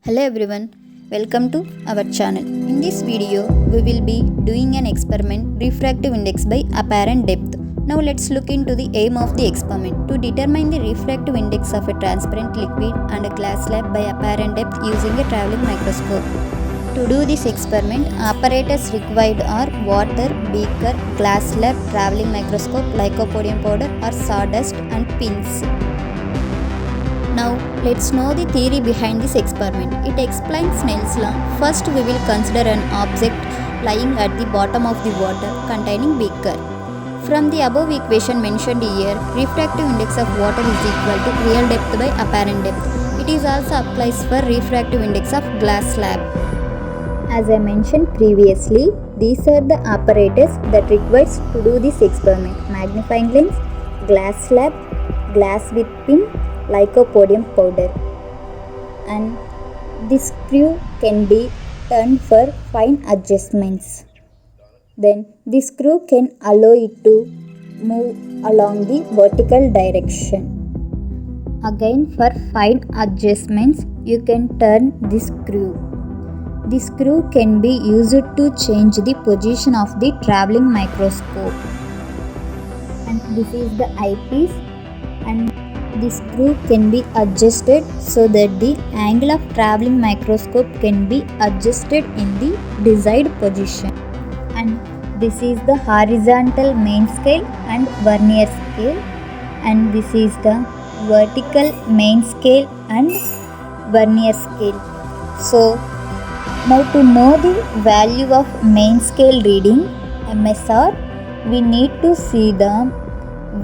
Hello everyone, welcome to our channel. In this video, we will be doing an experiment refractive index by apparent depth. Now let's look into the aim of the experiment to determine the refractive index of a transparent liquid and a glass slab by apparent depth using a traveling microscope. To do this experiment, apparatus required are water, beaker, glass slab, traveling microscope, lycopodium powder or sawdust and pins. Now, let's know the theory behind this experiment. It explains Snell's law. First, we will consider an object lying at the bottom of the water containing beaker. From the above equation mentioned here, refractive index of water is equal to real depth by apparent depth. It is also applies for refractive index of glass slab. As I mentioned previously, these are the apparatus that requires to do this experiment. Magnifying lens, glass slab, glass with pin, lycopodium powder, and this screw can be turned for fine adjustments. Then this screw can allow it to move along the vertical direction. Again, for fine adjustments, you can turn this screw. The screw can be used to change the position of the traveling microscope. And this is the eyepiece, and the screw can be adjusted so that the angle of traveling microscope can be adjusted in the desired position. And this is the horizontal main scale and vernier scale, and this is the vertical main scale and vernier scale. So now to know the value of main scale reading MSR, we need to see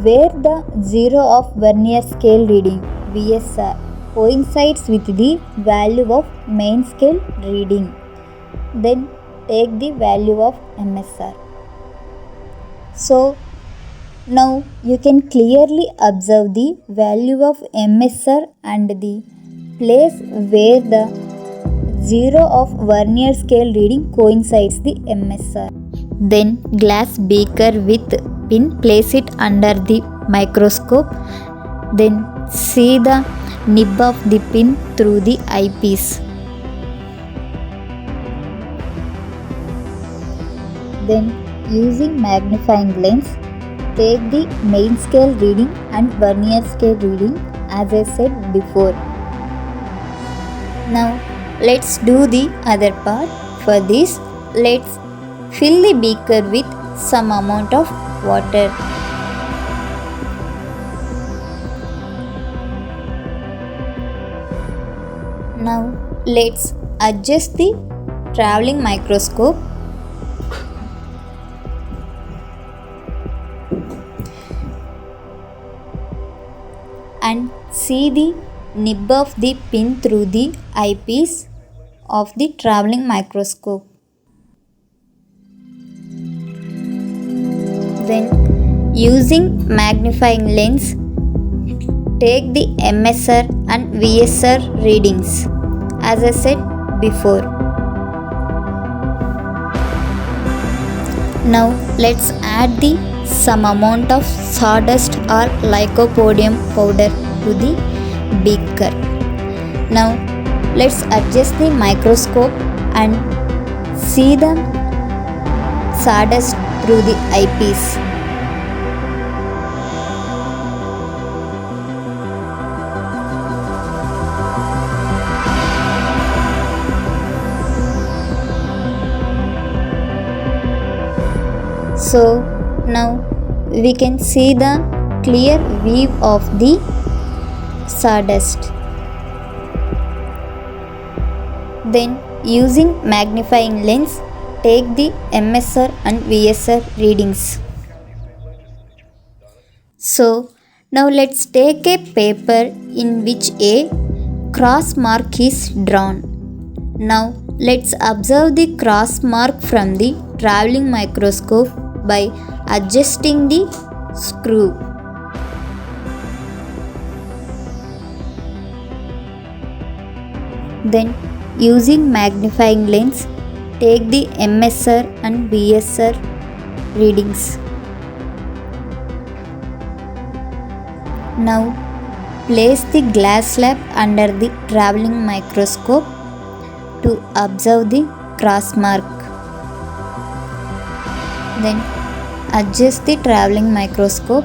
where the 0 of vernier scale reading VSR coincides with the value of main scale reading. Then take the value of MSR. So now you can clearly observe the value of MSR and the place where the 0 of vernier scale reading coincides the MSR. Then glass beaker with pin, place it under the microscope. Then see the nib of the pin through the eyepiece. Then using magnifying lens, take the main scale reading and vernier scale reading as I said before. Now let's do the other part. For this, let's fill the beaker with some amount of water. Now let's adjust the traveling microscope and see the nib of the pin through the eyepiece of the traveling microscope. Then using magnifying lens, take the MSR and VSR readings as I said before. Now let's add the some amount of sawdust or lycopodium powder to the beaker. Now let's adjust the microscope and see the sawdust through the eyepiece. So now we can see the clear weave of the sawdust. Then using magnifying lens, take the MSR and VSR readings. So now let's take a paper in which a cross mark is drawn. Now let's observe the cross mark from the traveling microscope by adjusting the screw. Then using magnifying lens, take the MSR and VSR readings. Now place the glass slab under the traveling microscope to observe the cross mark. Then adjust the traveling microscope.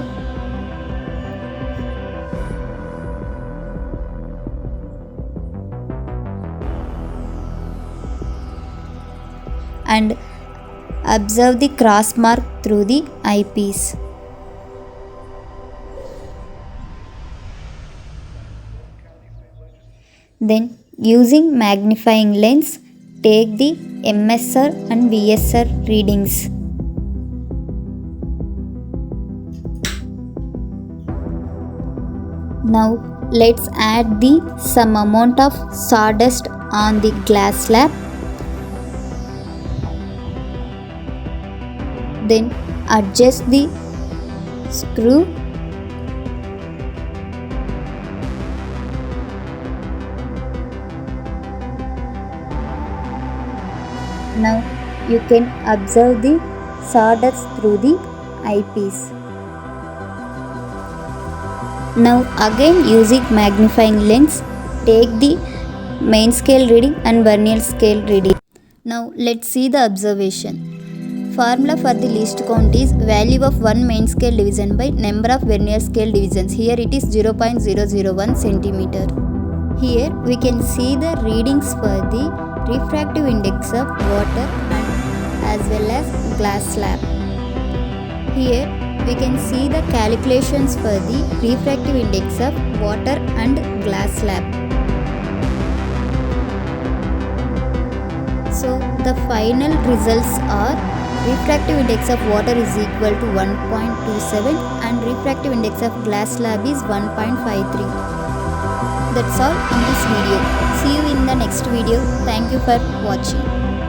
And observe the cross mark through the eyepiece. Then using magnifying lens, take the MSR and VSR readings. Now let's add the some amount of sawdust on the glass slab. Then adjust the screw. Now you can observe the sawdust through the eyepiece. Now again using magnifying lens, take the main scale reading and vernier scale reading. Now let's see the observation. Formula for the least count is value of one main scale division by number of vernier scale divisions. Here it is 0.001 centimeter. Here we can see the readings for the refractive index of water and as well as glass slab. Here we can see the calculations for the refractive index of water and glass slab. So the final results are refractive index of water is equal to 1.27 and refractive index of glass slab is 1.53. That's all in this video. See you in the next video. Thank you for watching.